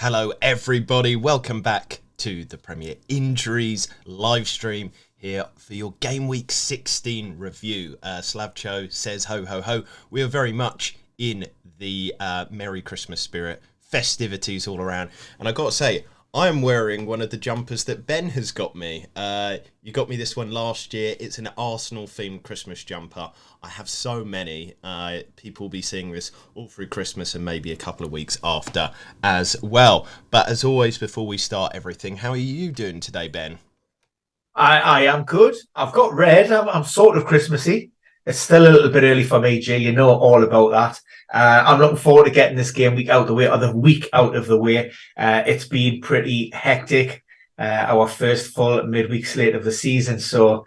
Hello everybody, welcome back to the Premier Injuries live stream here for your Game Week 16 review. Slavcho says ho ho ho. We are very much in the Merry Christmas spirit, festivities all around. And I got to say, I am wearing one of the jumpers that Ben has got me. You got me this one last year. It's an Arsenal-themed Christmas jumper. I have so many. People will be seeing this all through Christmas and maybe a couple of weeks after as well. But as always, before we start everything, how are you doing today, Ben? I am good. I've got red. I'm sort of Christmassy. It's still a little bit early for me, G. You know all about that. I'm looking forward to getting this game week out of the way, or the week out of the way. It's been pretty hectic. Our first full midweek slate of the season. So,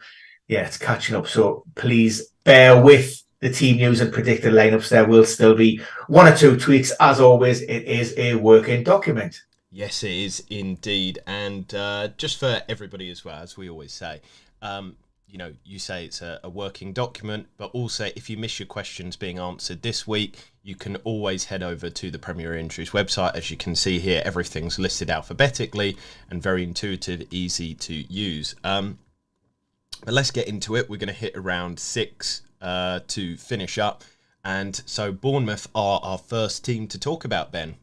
yeah, it's catching up. So please bear with the team news and predicted lineups. There will still be one or two tweaks. As always, it is a working document. Yes, it is indeed. And just for everybody as well, as we always say, you say it's a working document, but also if you miss your questions being answered this week, you can always head over to the Premier Injuries website. As you can see here, everything's listed alphabetically and very intuitive, easy to use. But let's get into it. We're going to hit around 6 to finish up. And so Bournemouth are our first team to talk about, Ben.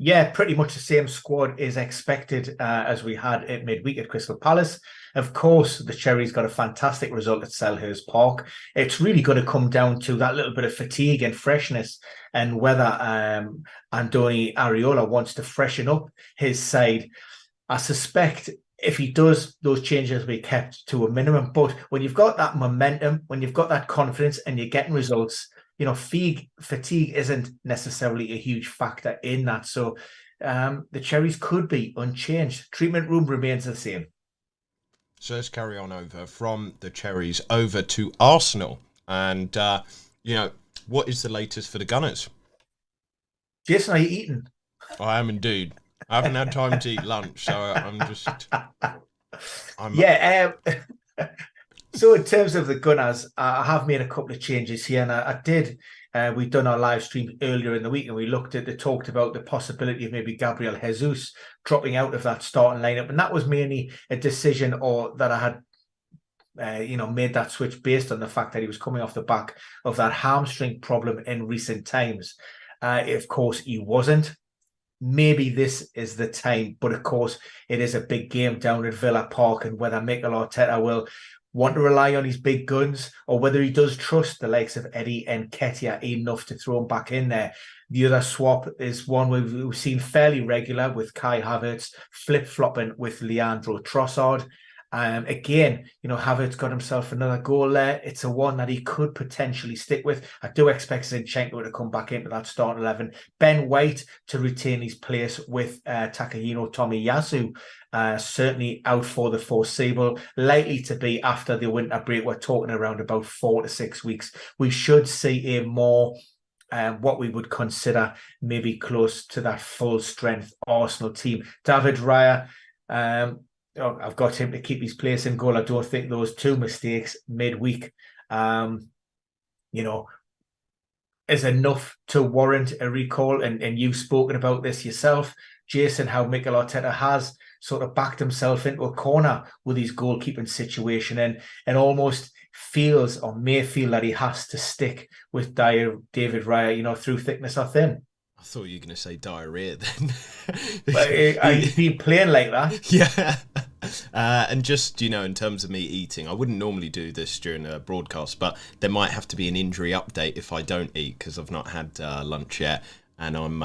Yeah, pretty much the same squad is expected as we had at midweek at Crystal Palace. Of course, the Cherries got a fantastic result at Selhurst Park. It's really going to come down to that little bit of fatigue and freshness and whether Andoni Areola wants to freshen up his side. I suspect if he does, those changes will be kept to a minimum. But when you've got that momentum, when you've got that confidence and you're getting results, fatigue isn't necessarily a huge factor in that. So the Cherries could be unchanged. Treatment room remains the same. So let's carry on over from the Cherries over to Arsenal. And, what is the latest for the Gunners? Jason, are you eating? I am indeed. I haven't had time to eat lunch, so Yeah. So in terms of the Gunners, I have made a couple of changes here, and I did. We'd done our live stream earlier in the week, and we talked about the possibility of maybe Gabriel Jesus dropping out of that starting lineup, and that was mainly a decision, or that I had, made that switch based on the fact that he was coming off the back of that hamstring problem in recent times. Of course, he wasn't. Maybe this is the time, but of course, it is a big game down at Villa Park, and whether Mikel Arteta will want to rely on his big guns or whether he does trust the likes of Eddie and Nketiah enough to throw him back in there. The other swap is one we've seen fairly regular with Kai Havertz flip-flopping with Leandro Trossard. Again, Havertz got himself another goal there. It's a one that he could potentially stick with. I do expect Zinchenko to come back into that starting 11. Ben White to retain his place with Takahiro Tomiyasu. Certainly out for the foreseeable, likely to be after the winter break. We're talking around about 4 to 6 weeks. We should see a more what we would consider maybe close to that full strength Arsenal team. David Raya, I've got him to keep his place in goal. I don't think those two mistakes midweek, is enough to warrant a recall. And you've spoken about this yourself, Jason, how Mikel Arteta has sort of backed himself into a corner with his goalkeeping situation and almost feels or may feel that he has to stick with David Raya, through thickness or thin. I thought you were going to say diarrhea then. But he's been playing like that. Yeah. And just, in terms of me eating, I wouldn't normally do this during a broadcast, but there might have to be an injury update if I don't eat because I've not had lunch yet. And I'm,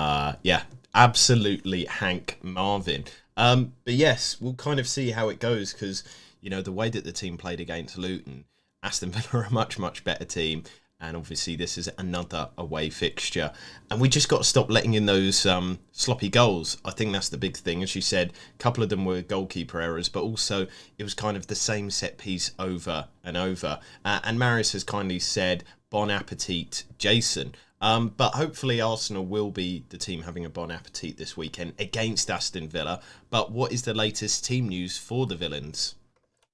absolutely Hank Marvin. But yes, we'll kind of see how it goes because, the way that the team played against Luton, Aston Villa are a much, much better team. And obviously this is another away fixture. And we just got to stop letting in those sloppy goals. I think that's the big thing. As you said, a couple of them were goalkeeper errors, but also it was kind of the same set piece over and over. And Marius has kindly said, bon appetit, Jason. But hopefully Arsenal will be the team having a bon appetit this weekend against Aston Villa. But what is the latest team news for the Villains?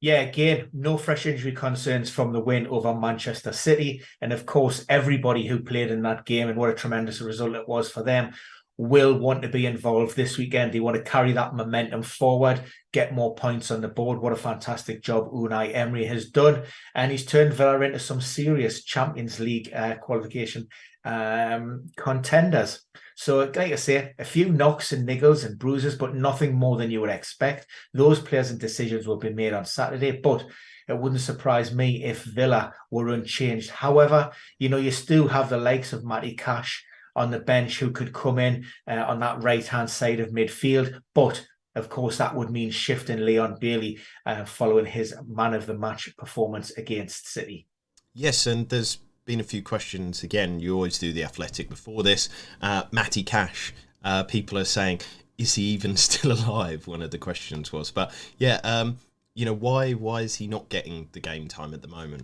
Yeah, again, no fresh injury concerns from the win over Manchester City. And of course, everybody who played in that game, and what a tremendous result it was for them, will want to be involved this weekend. They want to carry that momentum forward, get more points on the board. What a fantastic job Unai Emery has done. And he's turned Villa into some serious Champions League qualification contenders. So, like I say, a few knocks and niggles and bruises, but nothing more than you would expect. Those players and decisions will be made on Saturday, but it wouldn't surprise me if Villa were unchanged. However, you still have the likes of Matty Cash on the bench who could come in on that right-hand side of midfield. But, of course, that would mean shifting Leon Bailey following his man-of-the-match performance against City. Yes, and there's been a few questions. Again, you always do the Athletic before this. Matty Cash, people are saying, is he even still alive? One of the questions was. But, yeah, why is he not getting the game time at the moment?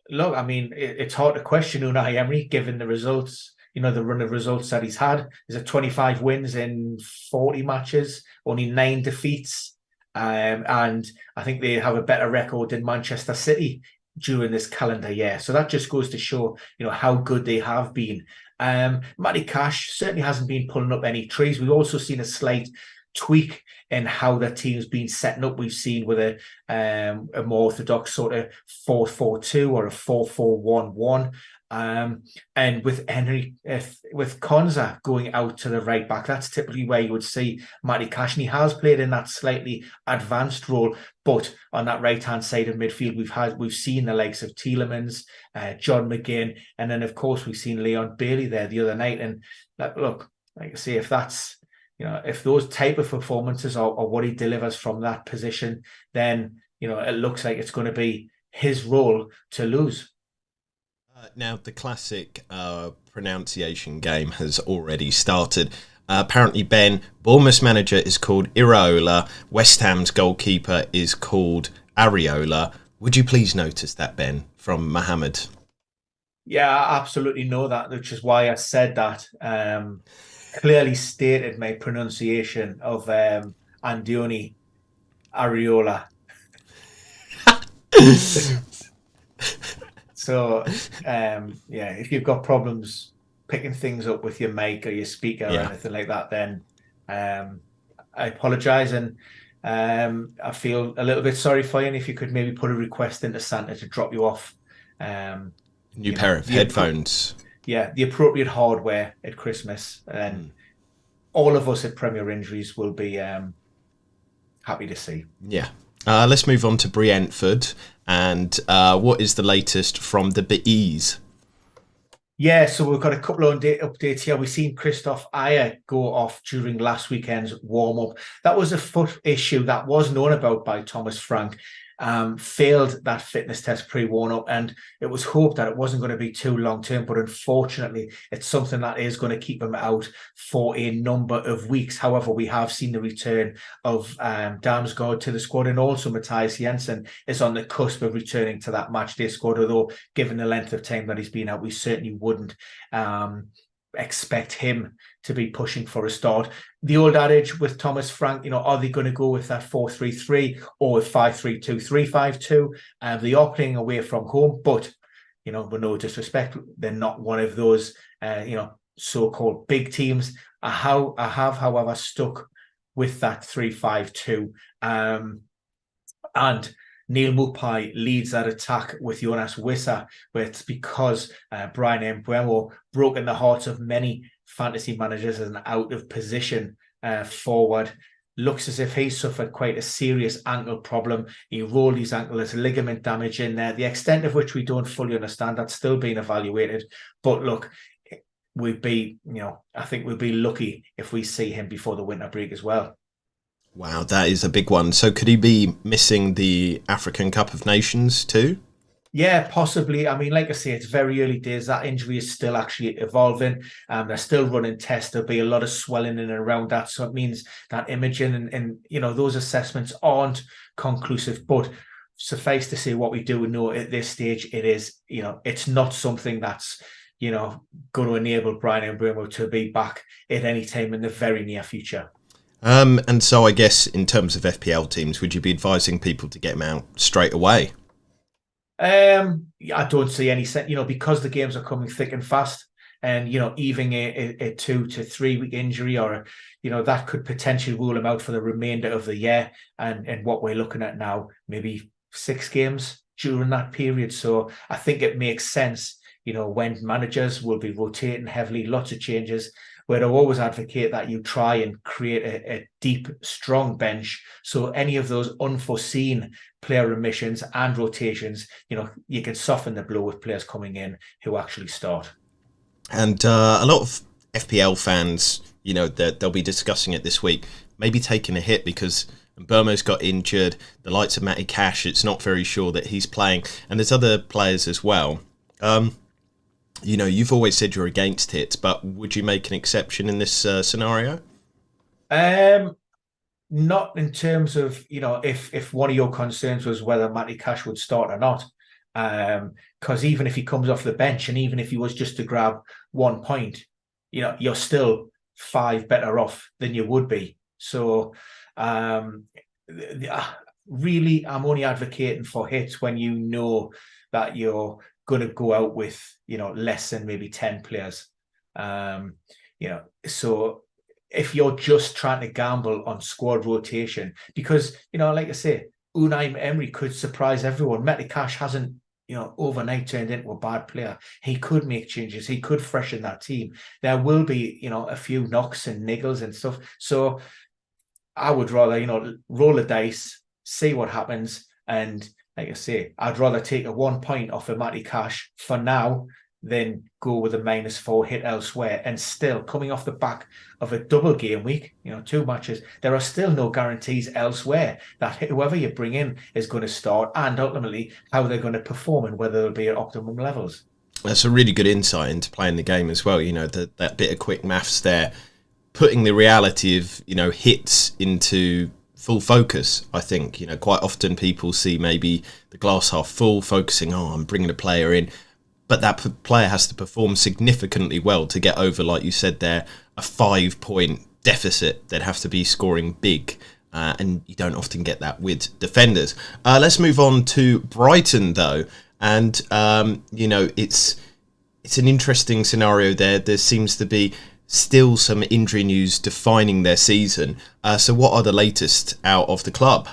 Look, I mean, it's hard to question Unai Emery given the results, the run of results that he's had. He's had 25 wins in 40 matches, only 9 defeats. And I think they have a better record than Manchester City during this calendar year. So that just goes to show, how good they have been. Matty Cash certainly hasn't been pulling up any trees. We've also seen a slight tweak in how the team's been setting up. We've seen with a more orthodox sort of 4-4-2 or a 4-4-1-1. And with Henry, with Konza going out to the right back, that's typically where you would see Matty Cash, and he has played in that slightly advanced role. But on that right-hand side of midfield, we've seen the likes of Tielemans, John McGinn, and then of course we've seen Leon Bailey there the other night. And look, like I say, if that's if those type of performances are what he delivers from that position, then it looks like it's going to be his role to lose. Now, the classic pronunciation game has already started. Apparently, Ben, Bournemouth's manager is called Iraola. West Ham's goalkeeper is called Areola. Would you please notice that, Ben, from Mohammed? Yeah, I absolutely know that, which is why I said that. Clearly stated my pronunciation of Andoni Areola. So, if you've got problems picking things up with your mic or your speaker or anything like that, then I apologise, and I feel a little bit sorry for you. And if you could maybe put a request into Santa to drop you off new pair of headphones. The appropriate hardware at Christmas, and all of us at Premier Injuries will be happy to see. Yeah. Let's move on to Brentford, and what is the latest from the Bees? Yeah, so we've got a couple of updates here. We've seen Christoph Ayer go off during last weekend's warm-up. That was a foot issue that was known about by Thomas Frank. Failed that fitness test pre-warm-up, and it was hoped that it wasn't going to be too long-term, but unfortunately it's something that is going to keep him out for a number of weeks. However, we have seen the return of Damsgaard to the squad, and also Matthias Jensen is on the cusp of returning to that matchday squad, although given the length of time that he's been out, we certainly wouldn't expect him to be pushing for a start. The old adage with Thomas Frank, are they going to go with that 4-3-3 or with 5-3-2, 3-5-2? They are playing away from home, but with no disrespect, they're not one of those so-called big teams. I have, however, stuck with that 3-5-2, and Neil Maupay leads that attack with Jonas Wissa, but it's because Brian Mbeumo broken the hearts of many fantasy managers as an out-of-position forward. Looks as if he suffered quite a serious ankle problem. He rolled his ankle, there's ligament damage in there, the extent of which we don't fully understand. That's still being evaluated. But look, I think we'll be lucky if we see him before the winter break as well. Wow, that is a big one. So could he be missing the African Cup of Nations too? Yeah, possibly. I mean, like I say, it's very early days. That injury is still actually evolving. They're still running tests. There'll be a lot of swelling in and around that. So it means that imaging and those assessments aren't conclusive. But suffice to say, what we do know at this stage, it is, it's not something that's, going to enable Brian Mbeumo to be back at any time in the very near future. And so I guess in terms of FPL teams, would you be advising people to get him out straight away? I don't see any sense, because the games are coming thick and fast. And, even a 2 to 3 week injury or, that could potentially rule him out for the remainder of the year. And what we're looking at now, maybe 6 games during that period. So I think it makes sense, when managers will be rotating heavily, lots of changes, where I always advocate that you try and create a deep, strong bench. So any of those unforeseen player remissions and rotations, you can soften the blow with players coming in who actually start. And a lot of FPL fans, they'll be discussing it this week, maybe taking a hit because Burmo's got injured. The likes of Matty Cash, it's not very sure that he's playing. And there's other players as well. You've always said you're against hits, but would you make an exception in this scenario? Not in terms of, if one of your concerns was whether Matty Cash would start or not. Because even if he comes off the bench and even if he was just to grab 1 point, you're still 5 better off than you would be. So really, I'm only advocating for hits when you know that you're going to go out with, less than maybe 10 players. So if you're just trying to gamble on squad rotation, because, like I say, Unai Emery could surprise everyone. Matty Cash hasn't, overnight turned into a bad player. He could make changes. He could freshen that team. There will be, a few knocks and niggles and stuff. So I would rather, roll the dice, see what happens. And like I say, I'd rather take a 1 point off of Matty Cash for now than go with a -4 hit elsewhere. And still, coming off the back of a double game week, 2 matches, there are still no guarantees elsewhere that whoever you bring in is going to start and ultimately how they're going to perform and whether they'll be at optimum levels. That's a really good insight into playing the game as well. That bit of quick maths there, putting the reality of, hits into full focus. I think, quite often people see maybe the glass half full, focusing, I'm bringing a player in. But that player has to perform significantly well to get over, like you said there, a 5-point deficit. They'd have to be scoring big. And you don't often get that with defenders. Let's move on to Brighton, though. And, it's an interesting scenario there. There seems to be still some injury news defining their season. So what are the latest out of the club?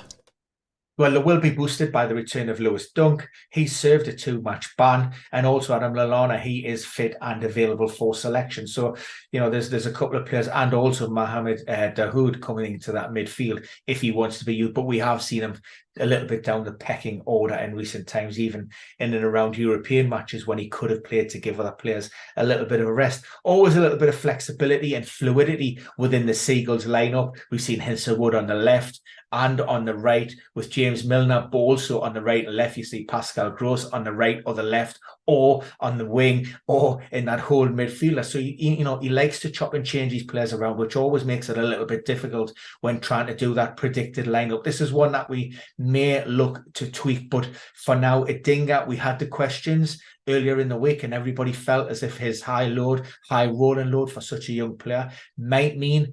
Well, they will be boosted by the return of Lewis Dunk. He served a 2-match ban, and also Adam Lallana, he is fit and available for selection. So, there's a couple of players, and also Mohamed Dahoud coming into that midfield if he wants to be used. But we have seen him a little bit down the pecking order in recent times, even in and around European matches when he could have played to give other players a little bit of a rest. Always a little bit of flexibility and fluidity within the Seagulls lineup. We've seen Hinsa Wood on the left and on the right, with James Milner also on the right and left. You see Pascal Gross on the right or the left, or on the wing, or in that whole midfielder. So, he likes to chop and change these players around, which always makes it a little bit difficult when trying to do that predicted lineup. This is one that we may look to tweak, but for now, Idinga, we had the questions earlier in the week, and everybody felt as if his high rolling load for such a young player might mean,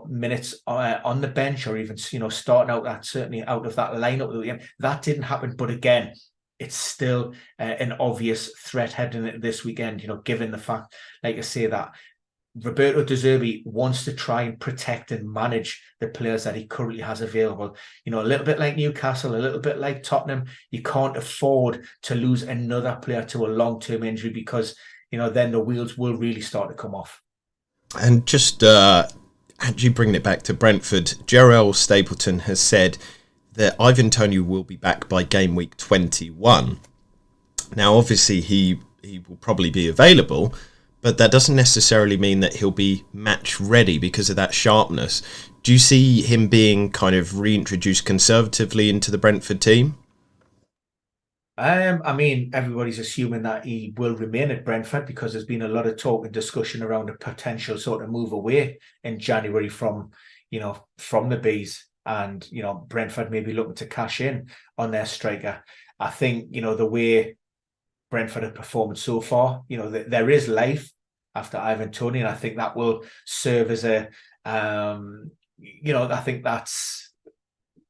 minutes on the bench, or even, starting out that, certainly out of that lineup. That didn't happen, but again, it's still an obvious threat heading into this weekend, given the fact, like I say, that Roberto De Zerbi wants to try and protect and manage the players that he currently has available. A little bit like Newcastle, a little bit like Tottenham, you can't afford to lose another player to a long-term injury, because, then the wheels will really start to come off. And just actually bringing it back to Brentford, Jarrell Stapleton has said that Ivan Toney will be back by game week 21. Now, obviously, he will probably be available, but that doesn't necessarily mean that he'll be match ready because of that sharpness. Do you see him being kind of reintroduced conservatively into the Brentford team? Everybody's assuming that he will remain at Brentford, because there's been a lot of talk and discussion around a potential sort of move away in January from the Bees. And, Brentford may be looking to cash in on their striker. I think, the way Brentford have performed so far, there is life after Ivan Toney, and I think that will serve as I think that's,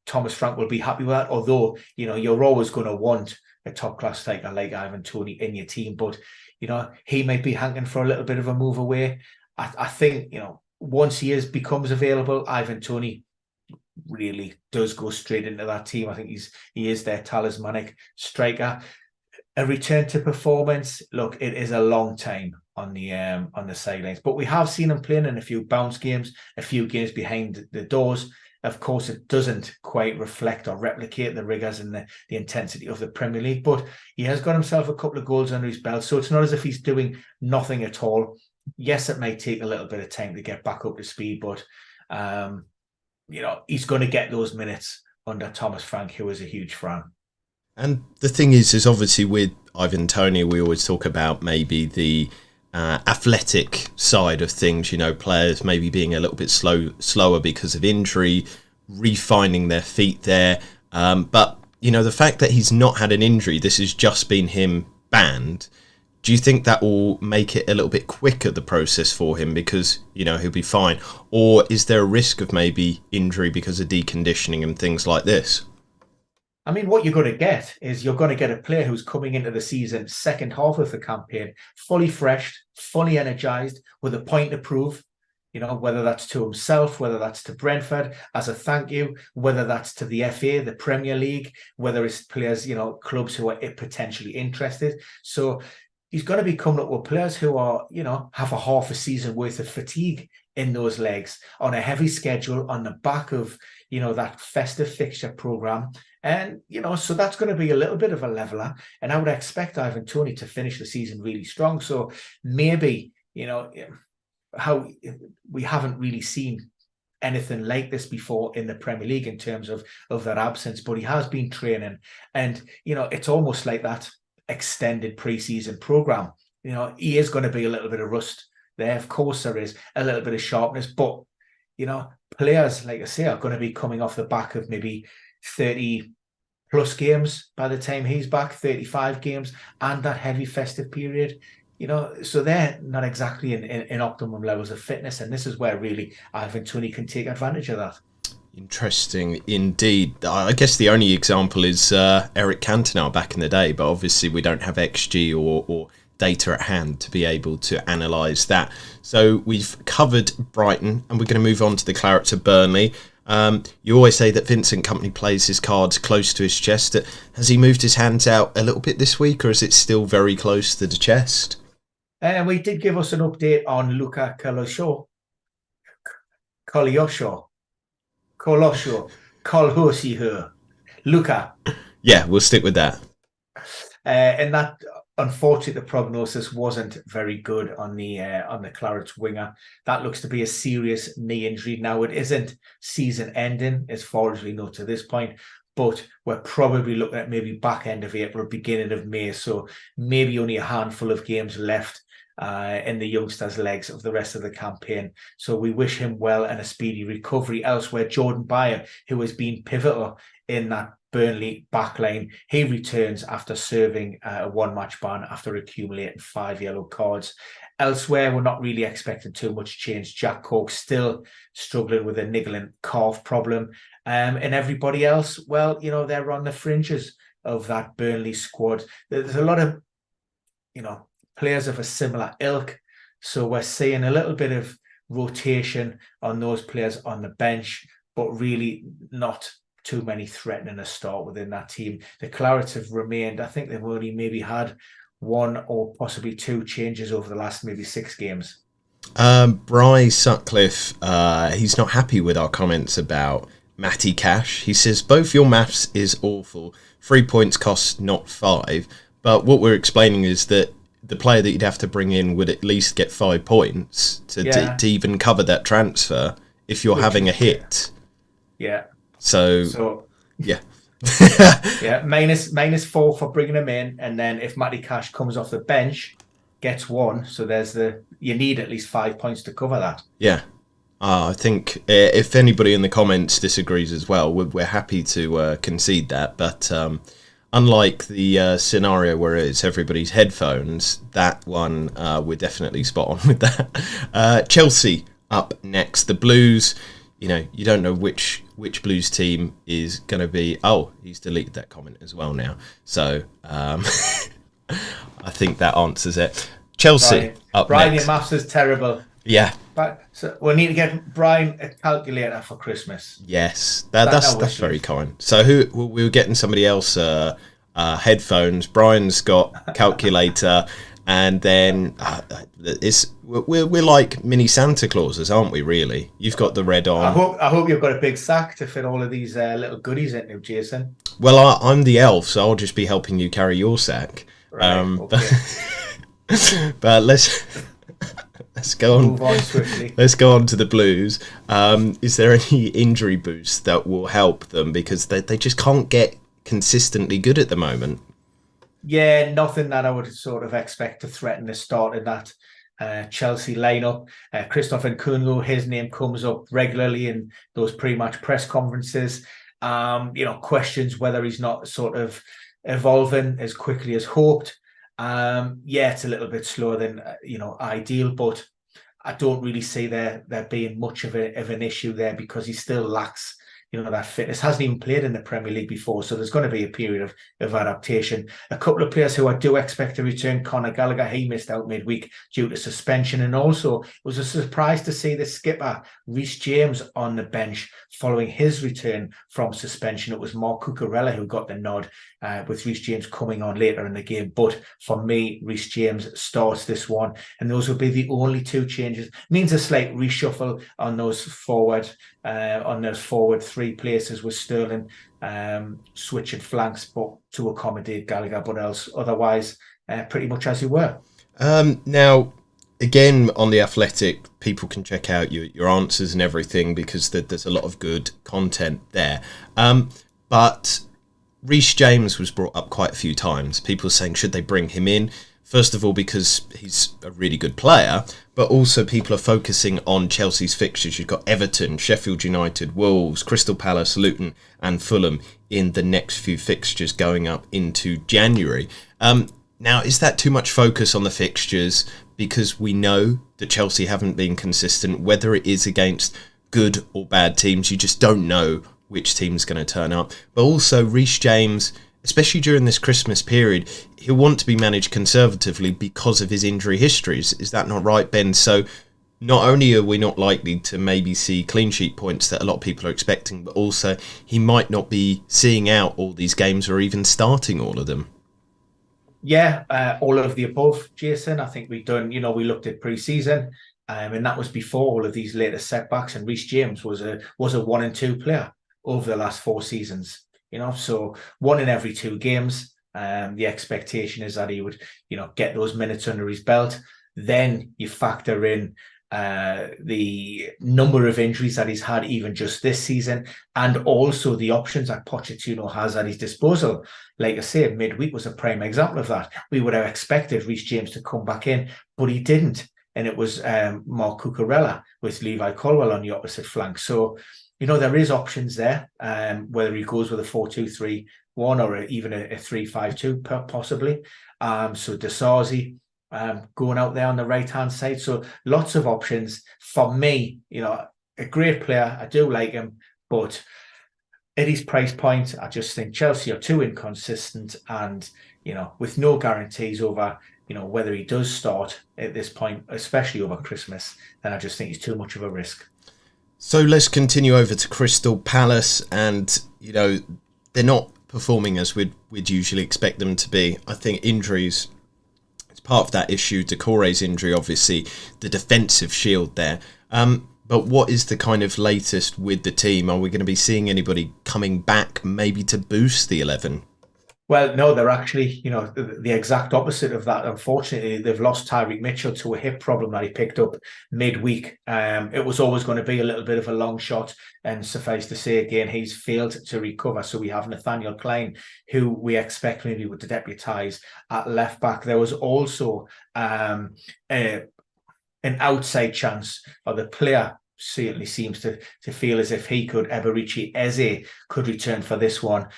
Thomas Frank will be happy with that. Although, you're always going to want a top-class striker like Ivan Toney in your team. But, he might be hankering for a little bit of a move away. I think, once becomes available, Ivan Toney really does go straight into that team. I think he is their talismanic striker. A return to performance. Look, it is a long time on the sidelines, but we have seen him playing in a few bounce games, a few games behind the doors. Of course, it doesn't quite reflect or replicate the rigours and the intensity of the Premier League, but he has got himself a couple of goals under his belt, so it's not as if he's doing nothing at all. Yes, it might take a little bit of time to get back up to speed, but he's going to get those minutes under Thomas Frank, who is a huge fan. And the thing is obviously with Ivan Toney, we always talk about maybe the athletic side of things, players maybe being a little bit slower because of injury, refinding their feet there. But, the fact that he's not had an injury, this has just been him banned. Do you think that will make it a little bit quicker, the process for him, because, he'll be fine? Or is there a risk of maybe injury because of deconditioning and things like this? I mean, what you're going to get is you're going to get a player who's coming into the season, second half of the campaign, fully freshed, fully energised, with a point to prove, whether that's to himself, whether that's to Brentford as a thank you, whether that's to the FA, the Premier League, whether it's players, clubs who are potentially interested. So he's going to be coming up with players who are, have a half a season worth of fatigue in those legs, on a heavy schedule, on the back of, that festive fixture programme. And, so that's going to be a little bit of a leveller. And I would expect Ivan Toney to finish the season really strong. So maybe, how we haven't really seen anything like this before in the Premier League in terms of that absence, but he has been training. And, it's almost like that extended pre-season programme. He is going to be a little bit of rust there. Of course, there is a little bit of sharpness, but, players, like I say, are going to be coming off the back of maybe 30 plus games by the time he's back, 35 games, and that heavy festive period, so they're not exactly in optimum levels of fitness. And this is where really Ivan Toney can take advantage of that. Interesting indeed. I guess the only example is Eric Cantona back in the day, but obviously we don't have XG or data at hand to be able to analyse that. So we've covered Brighton, and we're going to move on to the Clarets of Burnley. You always say that Vincent Kompany plays his cards close to his chest. Has he moved his hands out a little bit this week, or is it still very close to the chest? We did give us an update on Luka Colosho. Luka. Yeah, we'll stick with that. And that, unfortunately, the prognosis wasn't very good on the Clarets winger. That looks to be a serious knee injury. Now, it isn't season ending as far as we know to this point, but we're probably looking at maybe back end of April, beginning of May. So maybe only a handful of games left in the youngster's legs of the rest of the campaign. So we wish him well and a speedy recovery. Elsewhere, Jordan Bayer, who has been pivotal in that Burnley backline, he returns after serving a one-match ban after accumulating 5 yellow cards. Elsewhere, we're not really expecting too much change. Jack Cork still struggling with a niggling calf problem. And everybody else, well, they're on the fringes of that Burnley squad. There's a lot of, players of a similar ilk. So we're seeing a little bit of rotation on those players on the bench, but really not too many threatening a start within that team. The Clarets have remained, I think they've only maybe had one or possibly two changes over the last maybe 6 games. Bryce Sutcliffe, he's not happy with our comments about Matty Cash. He says, both your maths is awful. 3 points cost not 5. But what we're explaining is that the player that you'd have to bring in would at least get 5 points to even cover that transfer if you're having a hit. Yeah. So yeah. Yeah, minus 4 for bringing him in, and then if Matty Cash comes off the bench, gets 1. So you need at least 5 points to cover that. Yeah. I think if anybody in the comments disagrees as well, we're happy to concede that. But unlike the scenario where it's everybody's headphones, that one we're definitely spot on with that. Chelsea up next. The Blues, you don't know which Blues team is going to be. Oh, he's deleted that comment as well now. So I think that answers it. Chelsea up Brian, next. your maths is terrible. Yeah. But so we need to get Brian a calculator for Christmas. Yes, that's very kind. So we were getting somebody else headphones. Brian's got calculator, and then we're like mini Santa Clauses, aren't we? Really, you've got the red on. I hope you've got a big sack to fit all of these little goodies into, Jason. Well, I'm the elf, so I'll just be helping you carry your sack. Right, okay. But let's go on. Move on swiftly. Let's go on to the Blues. Is there any injury boost that will help them, because they just can't get consistently good at the moment? Yeah, nothing that I would sort of expect to threaten the start of that Chelsea lineup. Christoph Nkunku, his name comes up regularly in those pre-match press conferences. Questions whether he's not sort of evolving as quickly as hoped. It's a little bit slower than ideal, but I don't really see there being much of an issue there, because he still lacks that fitness. Hasn't even played in the Premier League before, so there's going to be a period of adaptation. A couple of players who I do expect to return: Conor Gallagher, he missed out midweek due to suspension, and also it was a surprise to see the skipper Reece James on the bench following his return from suspension. It was Marc Cucurella who got the nod, with Reece James coming on later in the game. But for me, Reece James starts this one, and those will be the only two changes. Means a slight reshuffle on those forward three places, with Sterling switching flanks, but to accommodate Gallagher, but otherwise pretty much as you were. Now, again, on The Athletic, people can check out your answers and everything, because there's a lot of good content there. But Reece James was brought up quite a few times. People saying, should they bring him in? First of all, because he's a really good player, but also people are focusing on Chelsea's fixtures. You've got Everton, Sheffield United, Wolves, Crystal Palace, Luton and Fulham in the next few fixtures going up into January. Now, is that too much focus on the fixtures? Because we know that Chelsea haven't been consistent, whether it is against good or bad teams. You just don't know which team's going to turn up. But also Reece James, especially during this Christmas period, he'll want to be managed conservatively because of his injury histories. Is that not right, Ben? So not only are we not likely to maybe see clean sheet points that a lot of people are expecting, but also he might not be seeing out all these games or even starting all of them. Yeah, all of the above, Jason. I think we looked at pre-season, and that was before all of these latest setbacks. And Reece James was a 1 and 2 player over the last 4 seasons. So 1 in every 2 games. The expectation is that he would, get those minutes under his belt. Then you factor in the number of injuries that he's had even just this season, and also the options that Pochettino has at his disposal. Like I said, midweek was a prime example of that. We would have expected Reece James to come back in, but he didn't. And it was Marc Cucurella with Levi Colwill on the opposite flank. So, there is options there, whether he goes with a 4-2-3-1 or even a 3-5-2 possibly. So Disasi going out there on the right-hand side. So lots of options. For me, a great player. I do like him, but at his price point, I just think Chelsea are too inconsistent, and, with no guarantees over, whether he does start at this point, especially over Christmas, then I just think he's too much of a risk. So let's continue over to Crystal Palace, and, they're not performing as we'd usually expect them to be. I think injuries, it's part of that issue. Decore's injury, obviously, the defensive shield there. But what is the kind of latest with the team? Are we going to be seeing anybody coming back maybe to boost the 11? Well, no, they're actually, the exact opposite of that. Unfortunately, they've lost Tyreek Mitchell to a hip problem that he picked up midweek. It was always going to be a little bit of a long shot, and suffice to say, again, he's failed to recover. So we have Nathaniel Klein, who we expect maybe would deputise at left back. There was also an outside chance, or the player certainly seems to feel as if Eberechi Eze could return for this one.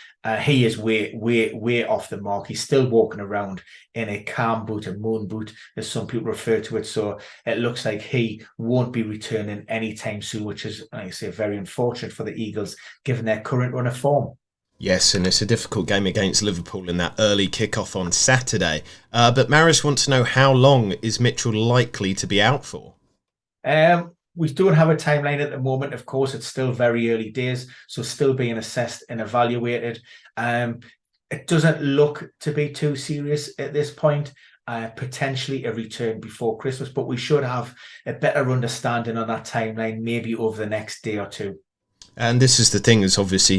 He is way off the mark. He's still walking around in a calm boot, a moon boot, as some people refer to it. So it looks like he won't be returning anytime soon, which is, like I say, very unfortunate for the Eagles, given their current run of form. Yes, and it's a difficult game against Liverpool in that early kickoff on Saturday. But Maris wants to know, how long is Mitchell likely to be out for? We don't have a timeline at the moment. Of course, it's still very early days, so still being assessed and evaluated. It doesn't look to be too serious at this point. Potentially a return before Christmas, but we should have a better understanding on that timeline maybe over the next day or two. And this is the thing, is obviously,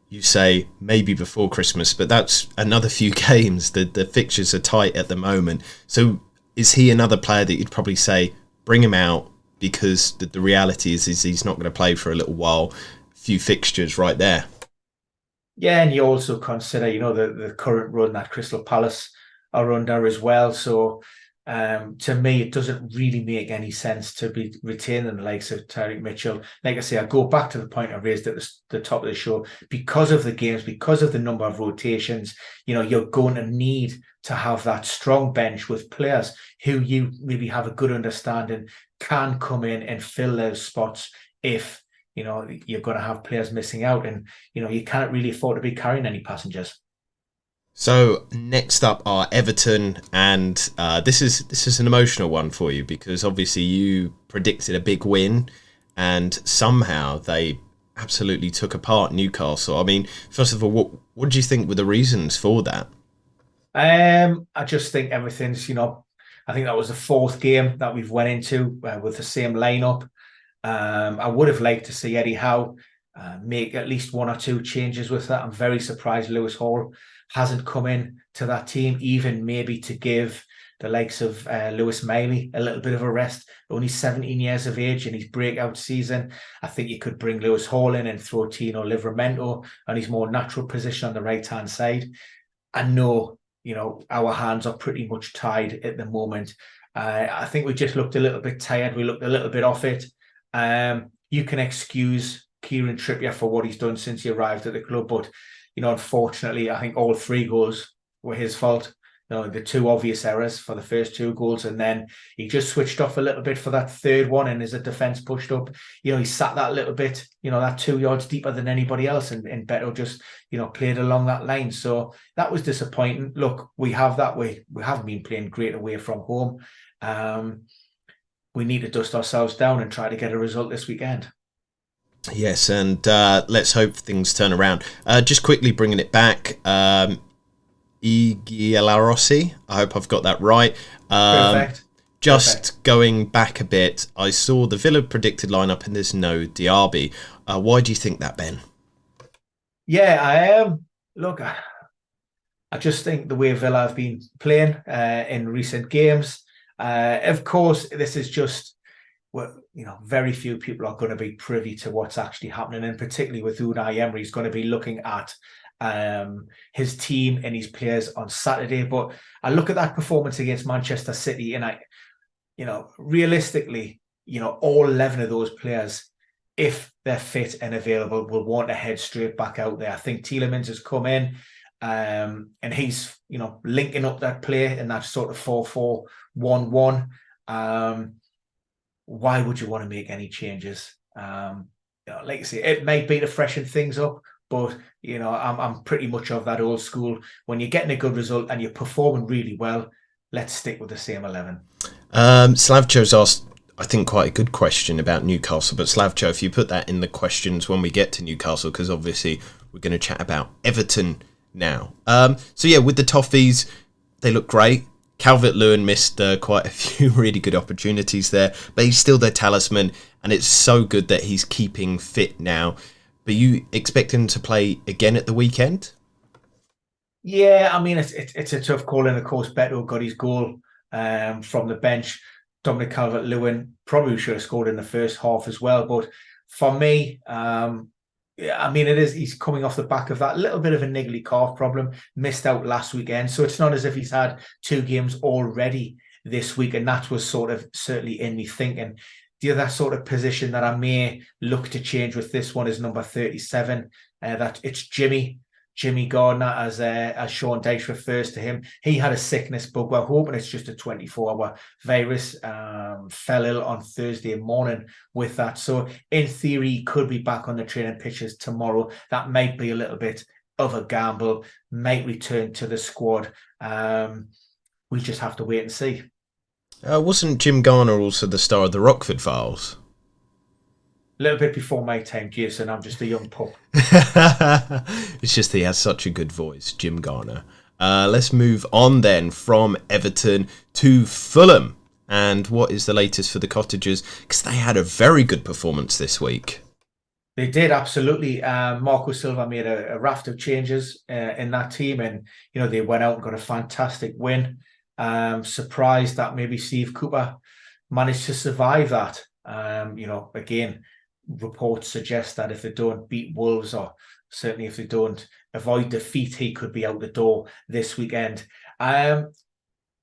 you say maybe before Christmas, but that's another few games. The fixtures are tight at the moment. So is he another player that you'd probably say, bring him out, because the reality is he's not going to play for a little while? Few fixtures right there. Yeah, and you also consider, the current run that Crystal Palace are under as well. So to me, it doesn't really make any sense to be retaining the likes of Tyreek Mitchell. Like I say, I go back to the point I raised at the top of the show. Because of the games, because of the number of rotations, you're going to need to have that strong bench with players who you maybe have a good understanding can come in and fill those spots if you're going to have players missing out, and you can't really afford to be carrying any passengers. So next up are Everton, and this is an emotional one for you, because obviously you predicted a big win, and somehow they absolutely took apart Newcastle. I mean, first of all, what do you think were the reasons for that? I just think everything's, I think that was the fourth game that we've went into with the same lineup. I would have liked to see Eddie Howe make at least one or two changes with that. I'm very surprised Lewis Hall hasn't come in to that team, even maybe to give the likes of Lewis Miley a little bit of a rest. Only 17 years of age in his breakout season. I think you could bring Lewis Hall in and throw Tino Livramento on his more natural position on the right-hand side. I know, our hands are pretty much tied at the moment. I think we just looked a little bit tired. We looked a little bit off it. You can excuse Kieran Trippier for what he's done since he arrived at the club, but unfortunately, I think all three goals were his fault. The two obvious errors for the first two goals, and then he just switched off a little bit for that third one, and as a defence pushed up, he sat that little bit, that 2 yards deeper than anybody else, and Beto just, played along that line. So that was disappointing. Look, we haven't been playing great away from home. We need to dust ourselves down and try to get a result this weekend. Yes, and let's hope things turn around. Just quickly bringing it back, Igielarosi, I hope I've got that right. Perfect. Just going back a bit, I saw the Villa predicted lineup and there's no Diaby. Why do you think that, Ben? Yeah, I am. Look, I just think the way Villa have been playing in recent games, of course, this is just, very few people are going to be privy to what's actually happening, and particularly with Unai Emery, he's going to be looking at his team and his players on Saturday. But I look at that performance against Manchester City, and realistically, all 11 of those players, if they're fit and available, will want to head straight back out there. I think Tielemans has come in, and he's, linking up that play in that sort of 4-4-1-1. Why would you want to make any changes? Like I say, it might be to freshen things up, but I'm pretty much of that old school. When you're getting a good result and you're performing really well, let's stick with the same 11. Slavcho's asked, I think, quite a good question about Newcastle, but Slavcho, if you put that in the questions when we get to Newcastle, because obviously we're going to chat about Everton now. So yeah, with the Toffees, they look great. Calvert-Lewin missed quite a few really good opportunities there, but he's still their talisman, and it's so good that he's keeping fit now. But you expect him to play again at the weekend? Yeah, I mean, it's a tough call, and of course, Beto got his goal from the bench. Dominic Calvert-Lewin probably should have scored in the first half as well, but for me, I mean, he's coming off the back of that little bit of a niggly calf problem, missed out last weekend. So it's not as if he's had 2 games already this week. And that was sort of certainly in me thinking. The other sort of position that I may look to change with this one is number 37. That it's Jimmy Gardner, as Sean Dyche refers to him. He had a sickness bug. We're hoping it's just a 24-hour virus. Fell ill on Thursday morning with that. So in theory, he could be back on the training pitches tomorrow. That might be a little bit of a gamble, might return to the squad. We just have to wait and see. Wasn't Jim Garner also the star of the Rockford Files? A little bit before my time, Jason. I'm just a young pup. It's just he has such a good voice, Jim Garner. Let's move on then from Everton to Fulham. And what is the latest for the Cottagers? Because they had a very good performance this week. They did, absolutely. Marco Silva made a raft of changes in that team, and they went out and got a fantastic win. Surprised that maybe Steve Cooper managed to survive that. Again, reports suggest that if they don't beat Wolves, or certainly if they don't avoid defeat, he could be out the door this weekend.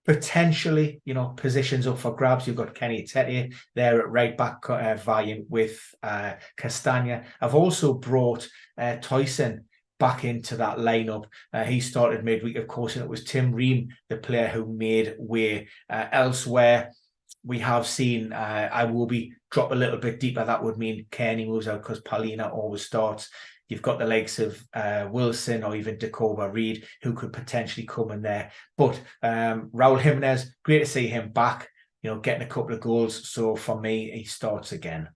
Potentially, positions up for grabs. You've got Kenny Tete there at right back, vying with Castagna. I've also brought Toyson back into that lineup. He started midweek, of course, and it was Tim Ream, the player who made way. Elsewhere, we have seen Iwobi drop a little bit deeper. That would mean Kearney moves out because Palina always starts. You've got the likes of Wilson or even Dacoba Reed, who could potentially come in there. But Raul Jimenez, great to see him back, getting a couple of goals. So for me, he starts again.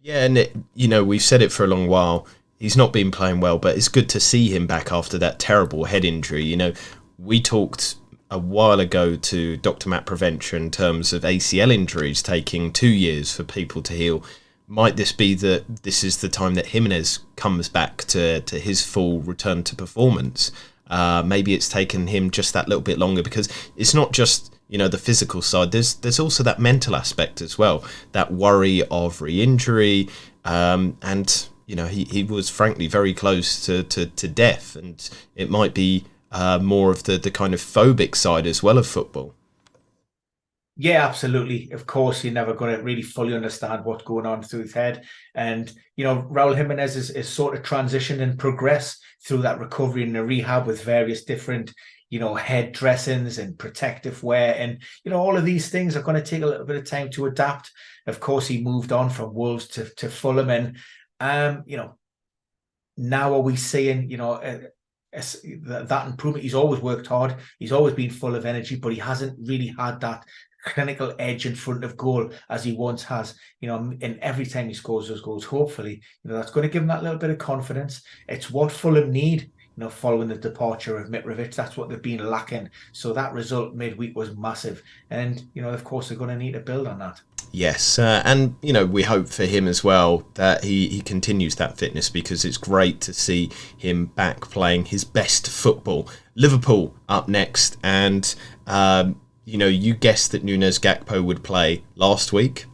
Yeah, and we've said it for a long while. He's not been playing well, but it's good to see him back after that terrible head injury. We talked a while ago to Dr. Matt Prevention in terms of ACL injuries taking 2 years for people to heal. Might this be that this is the time that Jimenez comes back to his full return to performance? Maybe it's taken him just that little bit longer, because it's not just the physical side. There's also that mental aspect as well, that worry of re-injury, and he was frankly very close to death, and it might be more of the kind of phobic side as well of football. Yeah, absolutely. Of course, you're never going to really fully understand what's going on through his head. And, Raul Jimenez is sort of transitioned and progressed through that recovery and the rehab with various different, head dressings and protective wear. And, all of these things are going to take a little bit of time to adapt. Of course, he moved on from Wolves to Fulham. And, now are we seeing, that improvement? He's always worked hard. He's always been full of energy, but he hasn't really had that clinical edge in front of goal as he once has, and every time he scores those goals, hopefully, that's going to give him that little bit of confidence. It's what Fulham need, following the departure of Mitrovic. That's what they've been lacking. So that result midweek was massive. And, of course, they're going to need to build on that. Yes, and we hope for him as well that he continues that fitness, because it's great to see him back playing his best football. Liverpool up next, and you guessed that Nunes Gakpo would play last week.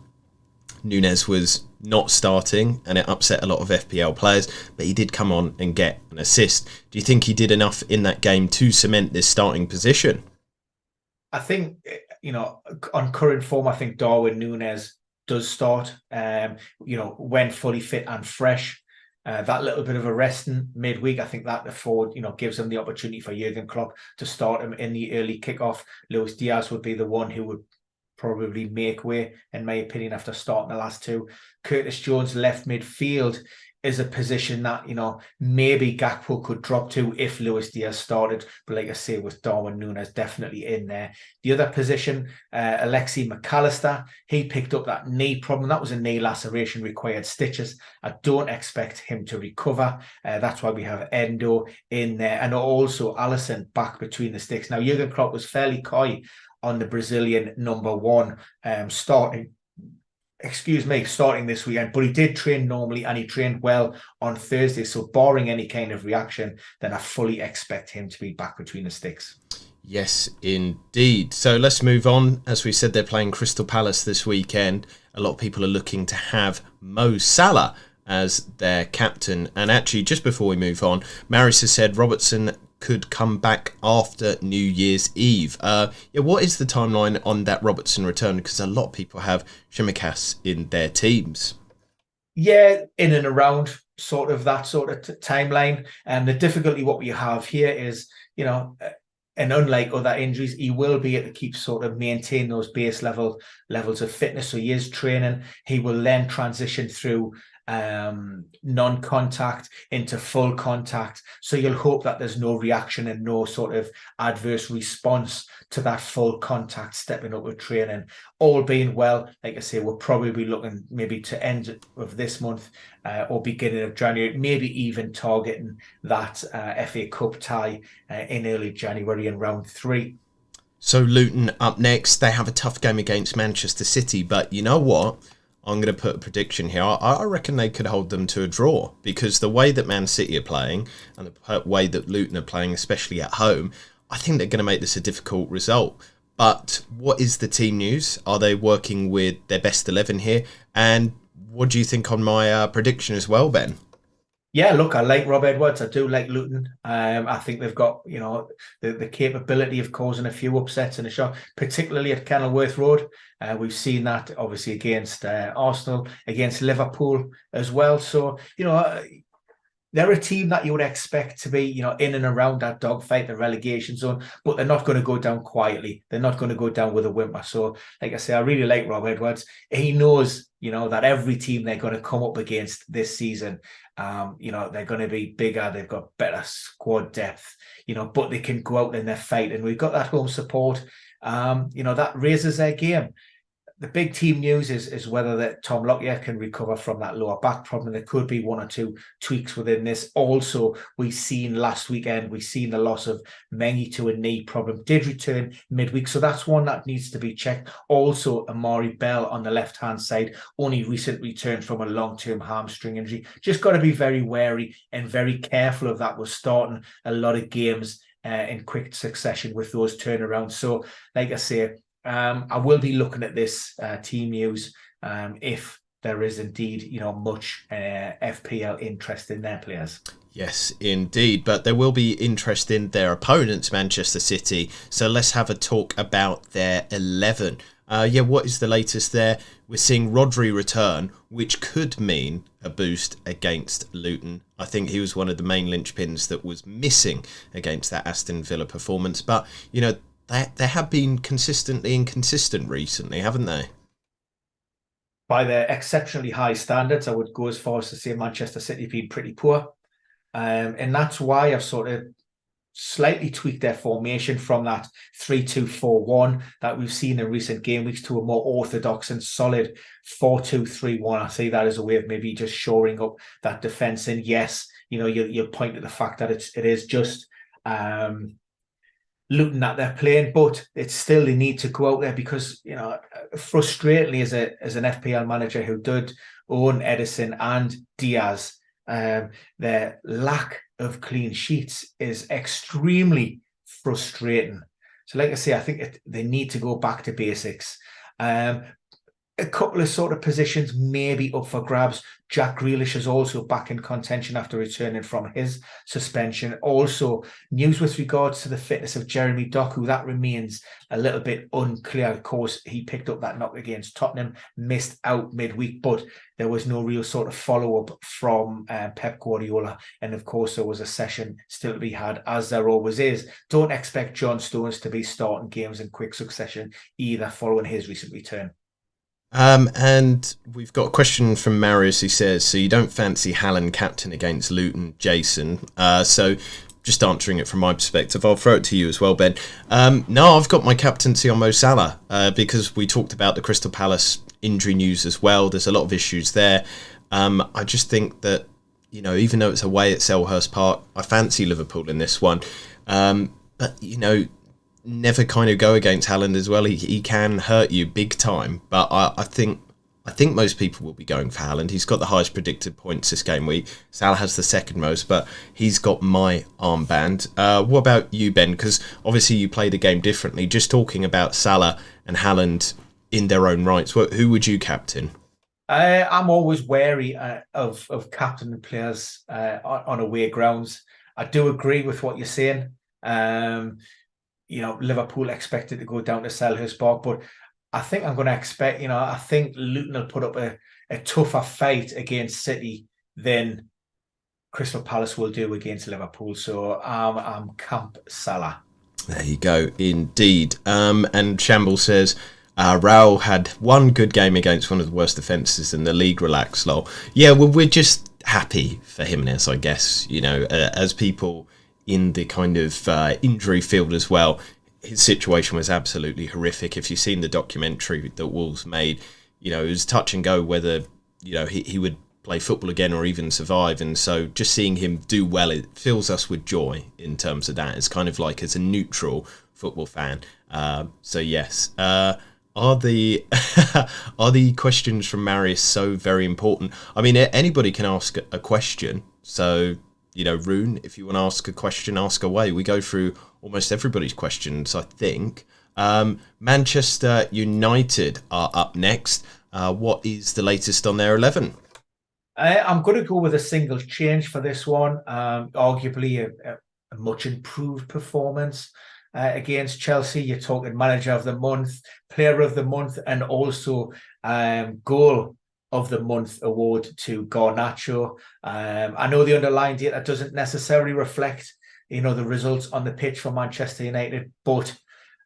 Nunes was not starting, and it upset a lot of FPL players, but he did come on and get an assist. Do you think he did enough in that game to cement this starting position? I think, on current form, I think Darwin Nunes does start, when fully fit and fresh. That little bit of a resting midweek, I think that gives him the opportunity for Jurgen Klopp to start him in the early kickoff. Luis Diaz would be the one who would probably make way, in my opinion, after starting the last two. Curtis Jones left midfield is a position that, maybe Gakpo could drop to if Luis Diaz started. But like I say, with Darwin Nunes definitely in there. The other position, Alexi McAllister, he picked up that knee problem. That was a knee laceration, required stitches. I don't expect him to recover. That's why we have Endo in there. And also Alisson back between the sticks. Now, Jurgen Klopp was fairly coy on the Brazilian number one starting this weekend, but he did train normally and he trained well on Thursday. So barring any kind of reaction, then I fully expect him to be back between the sticks. Yes, indeed. So let's move on. As we said, they're playing Crystal Palace this weekend. A lot of people are looking to have Mo Salah as their captain. And actually, just before we move on, Maris has said Robertson could come back after New Year's Eve. What is the timeline on that Robertson return? Because a lot of people have Tsimikas in their teams. Yeah, in and around sort of that sort of timeline. And the difficulty what we have here is, and unlike other injuries, he will be able to keep sort of maintain those base levels of fitness. So he is training. He will then transition through non-contact into full contact. So you'll hope that there's no reaction and no sort of adverse response to that full contact stepping up with training. All being well, like I say, we'll probably be looking maybe to end of this month or beginning of January, maybe even targeting that FA Cup tie in early January in round 3. So Luton up next. They have a tough game against Manchester City, but you know what? I'm going to put a prediction here. I reckon they could hold them to a draw, because the way that Man City are playing and the way that Luton are playing, especially at home, I think they're going to make this a difficult result. But what is the team news? Are they working with their best 11 here? And what do you think on my prediction as well, Ben? Yeah, look, I like Rob Edwards. I do like Luton. I think they've got, the capability of causing a few upsets in a shot, particularly at Kenilworth Road. We've seen that obviously against Arsenal, against Liverpool as well. So, they're a team that you would expect to be, in and around that dogfight, the relegation zone, but they're not going to go down quietly. They're not going to go down with a whimper. So, like I say, I really like Rob Edwards. He knows, that every team they're going to come up against this season, they're going to be bigger. They've got better squad depth, but they can go out in their fight. And we've got that home support, that raises their game. The big team news is whether that Tom Lockyer can recover from that lower back problem. There could be 1 or 2 tweaks within this. Also, we've seen last weekend, the loss of Mengi to a knee problem. Did return midweek, so that's one that needs to be checked. Also, Amari Bell on the left-hand side, only recently returned from a long-term hamstring injury. Just got to be very wary and very careful of that. We're starting a lot of games in quick succession with those turnarounds. So, like I say, I will be looking at this team news if there is indeed, much FPL interest in their players. Yes, indeed. But there will be interest in their opponents, Manchester City. So let's have a talk about their 11. What is the latest there? We're seeing Rodri return, which could mean a boost against Luton. I think he was one of the main linchpins that was missing against that Aston Villa performance. But, they have been consistently inconsistent recently, haven't they? By their exceptionally high standards, I would go as far as to say Manchester City have been pretty poor. And that's why I've sort of slightly tweaked their formation from that 3-2-4-1 that we've seen in recent game weeks to a more orthodox and solid 4-2-3-1. I see that as a way of maybe just shoring up that defence. And yes, you'll point to the fact that it is just Luton that they're playing, but it's still they need to go out there because, frustratingly as an FPL manager who did own Edison and Diaz, their lack of clean sheets is extremely frustrating. So like I say, I think they need to go back to basics. A couple of sort of positions may be up for grabs. Jack Grealish is also back in contention after returning from his suspension. Also, news with regards to the fitness of Jeremy Doku, that remains a little bit unclear. Of course, he picked up that knock against Tottenham, missed out midweek, but there was no real sort of follow-up from Pep Guardiola. And of course, there was a session still to be had, as there always is. Don't expect John Stones to be starting games in quick succession either following his recent return. And we've got a question from Marius who says, so you don't fancy Haaland captain against Luton, Jason? So just answering it from my perspective, I'll throw it to you as well, Ben. No, I've got my captaincy on Mo Salah because we talked about the Crystal Palace injury news as well. There's a lot of issues there. I just think that, even though it's away at Selhurst Park, I fancy Liverpool in this one. But, never kind of go against Haaland as well. He can hurt you big time, but I think most people will be going for Haaland. He's got the highest predicted points this game week. Salah has the second most, but he's got my armband. What about you, Ben? Because obviously you play the game differently. Just talking about Salah and Haaland in their own rights, who would you captain? I'm always wary of captaining players on away grounds. I do agree with what you're saying. Liverpool expected to go down to Selhurst Park, but I think I'm going to expect, I think Luton will put up a tougher fight against City than Crystal Palace will do against Liverpool. So I'm Camp Salah. There you go, indeed. And Shamble says, Raul had one good game against one of the worst defences in the league, relax, lol. Yeah, well, we're just happy for Jimenez, I guess, as people in the kind of injury field as well. His situation was absolutely horrific. If you've seen the documentary that Wolves made, it was touch and go whether, he would play football again or even survive. And so just seeing him do well, it fills us with joy in terms of that. It's kind of like as a neutral football fan. So yes. Are the are the questions from Marius so very important? I mean, anybody can ask a question. So, Rune, if you want to ask a question, ask away. We go through almost everybody's questions, I think. Manchester United are up next. What is the latest on their 11? I'm going to go with a single change for this one. Arguably a much improved performance against Chelsea. You're talking manager of the month, player of the month, and also goal of the month award to Garnacho. I know the underlying data doesn't necessarily reflect, the results on the pitch for Manchester United, but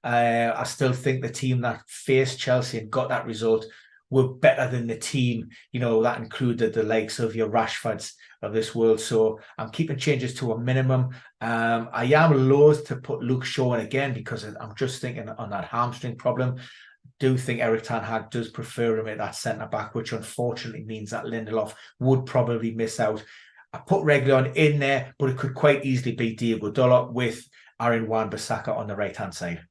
I still think the team that faced Chelsea and got that result were better than the team, that included the likes of your Rashfords of this world. So I'm keeping changes to a minimum. I am loath to put Luke Shaw in again because I'm just thinking on that hamstring problem. I do think Erik ten Hag does prefer him at that centre-back, which unfortunately means that Lindelof would probably miss out. I put Reguilón in there, but it could quite easily be Diogo Dalot with Aaron Wan-Bissaka on the right-hand side.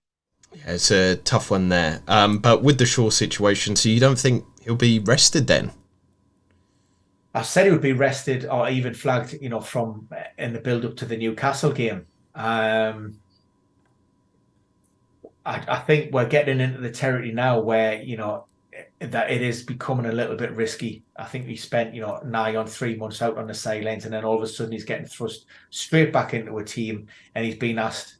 Yeah, it's a tough one there. But with the Shaw situation, so you don't think he'll be rested then? I said he would be rested or even flagged, from in the build-up to the Newcastle game. I think we're getting into the territory now where, that it is becoming a little bit risky. I think he spent, nigh on 3 months out on the sidelines, and then all of a sudden he's getting thrust straight back into a team, and he's been asked,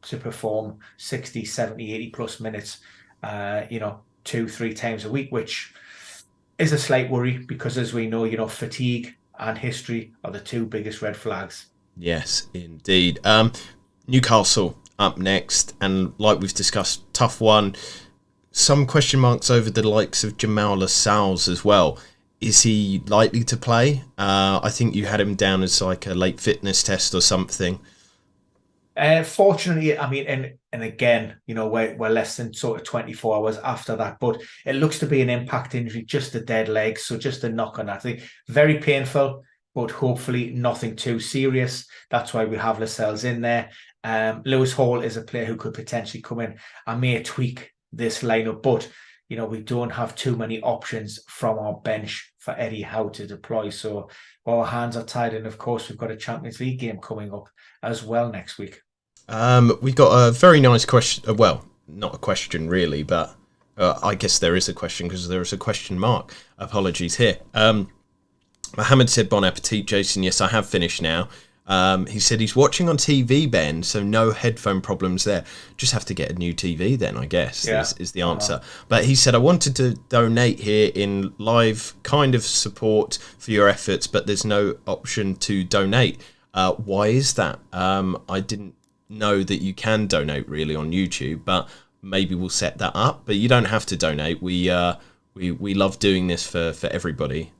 to perform 60, 70, 80 plus minutes, 2-3 times a week, which is a slight worry because, as we know, fatigue and history are the two biggest red flags. Yes, indeed. Newcastle up next, and like we've discussed, tough one. Some question marks over the likes of Jamal Lascelles as well. Is he likely to play? I think you had him down as like a late fitness test or something. Fortunately, I mean, and again, we're less than sort of 24 hours after that, but it looks to be an impact injury, just a dead leg, so just a knock on that thing. Very painful, but hopefully nothing too serious. That's why we have Lascelles in there. Lewis Hall is a player who could potentially come in. I may tweak this lineup, but we don't have too many options from our bench for Eddie Howe to deploy. So our hands are tied, and of course we've got a Champions League game coming up as well next week. We got a very nice question. Well, not a question really, but I guess there is a question because there is a question mark. Apologies here. Mohammed said, bon appetit, Jason. Yes, I have finished now. He said he's watching on TV, Ben, so no headphone problems there. Just have to get a new TV then, I guess, is the answer. But he said, I wanted to donate here in live kind of support for your efforts, but there's no option to donate. Why is that? I didn't know that you can donate really on YouTube, but maybe we'll set that up. But you don't have to donate. We love doing this for everybody.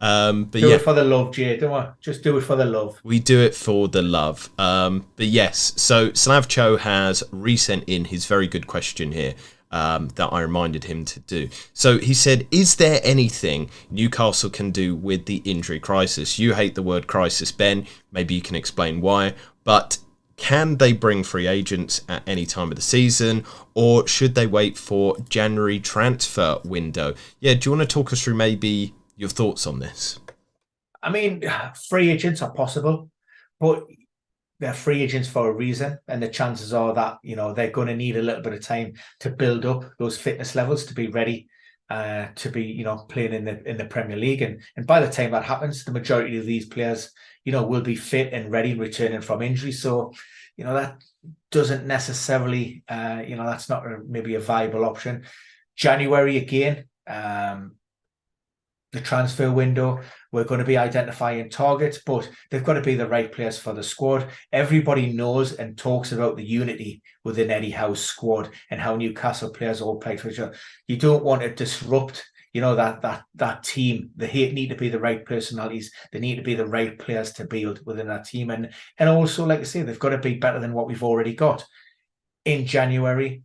But do it for the love, Jay. Don't worry. Just do it for the love. We do it for the love. But yes, so Slavcho has resent in his very good question here that I reminded him to do. So he said, is there anything Newcastle can do with the injury crisis? You hate the word crisis, Ben. Maybe you can explain why. But can they bring free agents at any time of the season, or should they wait for January transfer window? Yeah, do you want to talk us through maybe your thoughts on this? I mean, free agents are possible, but they're free agents for a reason, and the chances are that they're going to need a little bit of time to build up those fitness levels to be ready to be playing in the Premier League, and by the time that happens, the majority of these players will be fit and ready, returning from injury. So that doesn't necessarily that's not maybe a viable option. January again. the transfer window. We're going to be identifying targets, but they've got to be the right players for the squad. Everybody knows and talks about the unity within Eddie Howe's squad and how Newcastle players all play for each other. You don't want to disrupt, that team. They need to be the right personalities. They need to be the right players to build within that team. And also, like I say, they've got to be better than what we've already got. In January,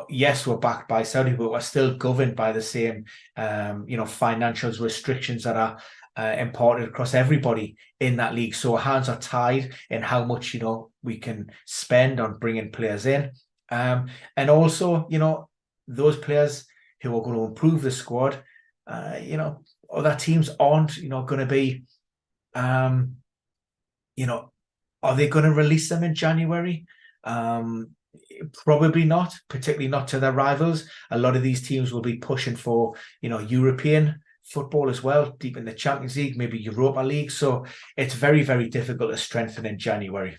yes, we're backed by Saudi, but we're still governed by the same, financial restrictions that are imported across everybody in that league. So our hands are tied in how much, we can spend on bringing players in. And also, those players who are going to improve the squad, other teams aren't, going to be, are they going to release them in January? Probably not, particularly not to their rivals. A lot of these teams will be pushing for, European football as well, deep in the Champions League, maybe Europa League. So it's very, very difficult to strengthen in January.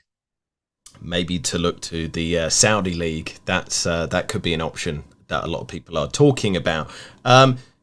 Maybe to look to the Saudi League. That could be an option that a lot of people are talking about.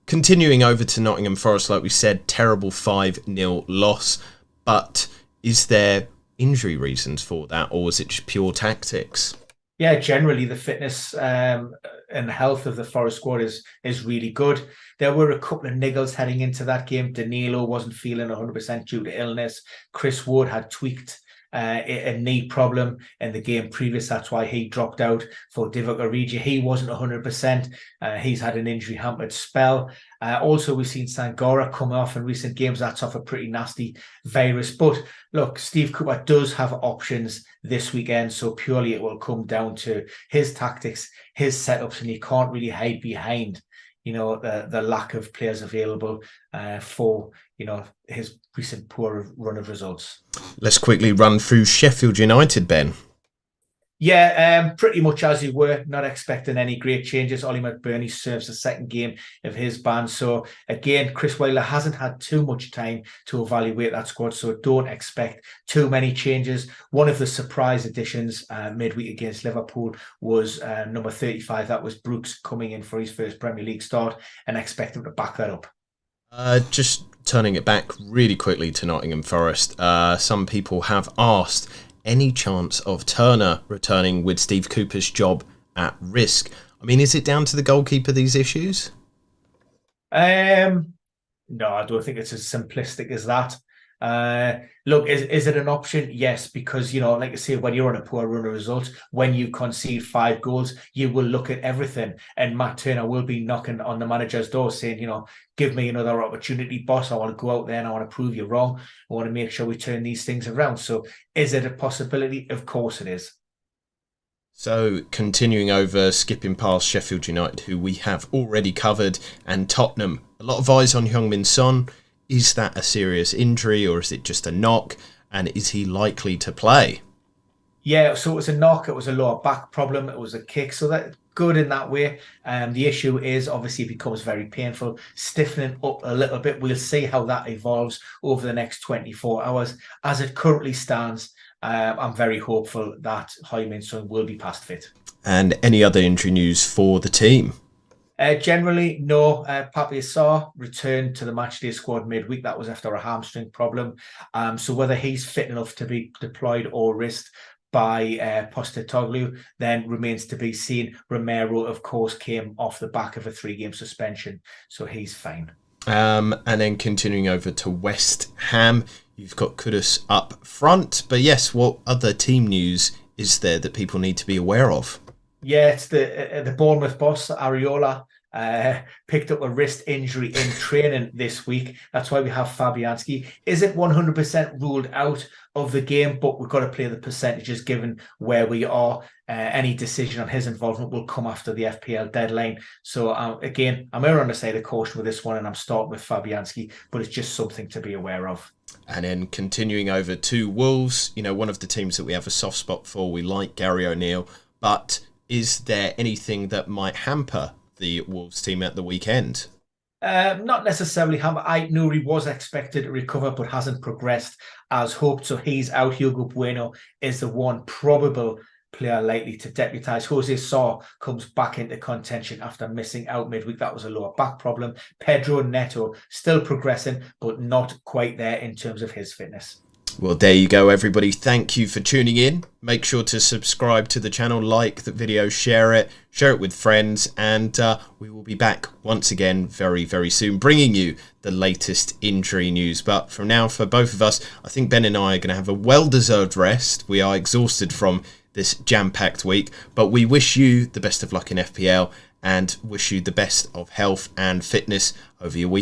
Continuing over to Nottingham Forest, like we said, terrible 5-0 loss. But is there injury reasons for that, or is it just pure tactics? Yeah, generally the fitness and health of the Forest squad is really good. There were a couple of niggles heading into that game. Danilo wasn't feeling 100% due to illness. Chris Wood had tweaked a knee problem in the game previous. That's why he dropped out. For Divock Origi, he wasn't 100%. He's had an injury hampered spell. Also, we've seen Sangora come off in recent games. That's off a pretty nasty virus. But look, Steve Cooper does have options this weekend. So purely it will come down to his tactics, his setups, and you can't really hide behind the lack of players available for his recent poor run of results. Let's quickly run through Sheffield United, Ben. Yeah, pretty much as you were, not expecting any great changes. Ollie McBurney serves the second game of his ban. So again, Chris Wilder hasn't had too much time to evaluate that squad, so don't expect too many changes. One of the surprise additions midweek against Liverpool was number 35. That was Brooks coming in for his first Premier League start, and expect him to back that up. Just turning it back really quickly to Nottingham Forest. Some people have asked, any chance of Turner returning with Steve Cooper's job at risk? I mean, is it down to the goalkeeper, these issues? No, I don't think it's as simplistic as that. Look, is it an option? Yes, because, like I say, when you're on a poor run of results, when you concede 5 goals, you will look at everything. And Matt Turner will be knocking on the manager's door saying, give me another opportunity, boss. I want to go out there and I want to prove you wrong. I want to make sure we turn these things around. So is it a possibility? Of course it is. So continuing over, skipping past Sheffield United, who we have already covered, and Tottenham. A lot of eyes on Heung-min Son. Is that a serious injury or is it just a knock? And is he likely to play? Yeah, so it was a knock. It was a lower back problem. It was a kick. So that's good in that way. The issue is obviously it becomes very painful, stiffening up a little bit. We'll see how that evolves over the next 24 hours. As it currently stands, I'm very hopeful that Heung-min Son will be past fit. And any other injury news for the team? Generally, no. Pape Sarr returned to the matchday squad midweek. That was after a hamstring problem. So whether he's fit enough to be deployed or risked by Postecoglou then remains to be seen. Romero, of course, came off the back of a 3-game suspension, so he's fine. And then continuing over to West Ham, you've got Kudus up front. But yes, what other team news is there that people need to be aware of? Yeah, it's the Bournemouth boss, Areola, picked up a wrist injury in training this week. That's why we have Fabianski. Isn't 100% ruled out of the game, but we've got to play the percentages given where we are. Any decision on his involvement will come after the FPL deadline. So again, I'm on the side of caution with this one, and I'm starting with Fabianski, but it's just something to be aware of. And then continuing over to Wolves, one of the teams that we have a soft spot for. We like Gary O'Neill, but is there anything that might hamper the Wolves team at the weekend? Not necessarily hamper. Nuri was expected to recover, but hasn't progressed as hoped. So he's out. Hugo Bueno is the one probable player likely to deputise. Jose Sa comes back into contention after missing out midweek. That was a lower back problem. Pedro Neto still progressing, but not quite there in terms of his fitness. Well, there you go, everybody. Thank you for tuning in. Make sure to subscribe to the channel, like the video, share it with friends, and we will be back once again very, very soon, bringing you the latest injury news. But from now, for both of us, I think Ben and I are going to have a well-deserved rest. We are exhausted from this jam-packed week, but we wish you the best of luck in FPL and wish you the best of health and fitness over your week.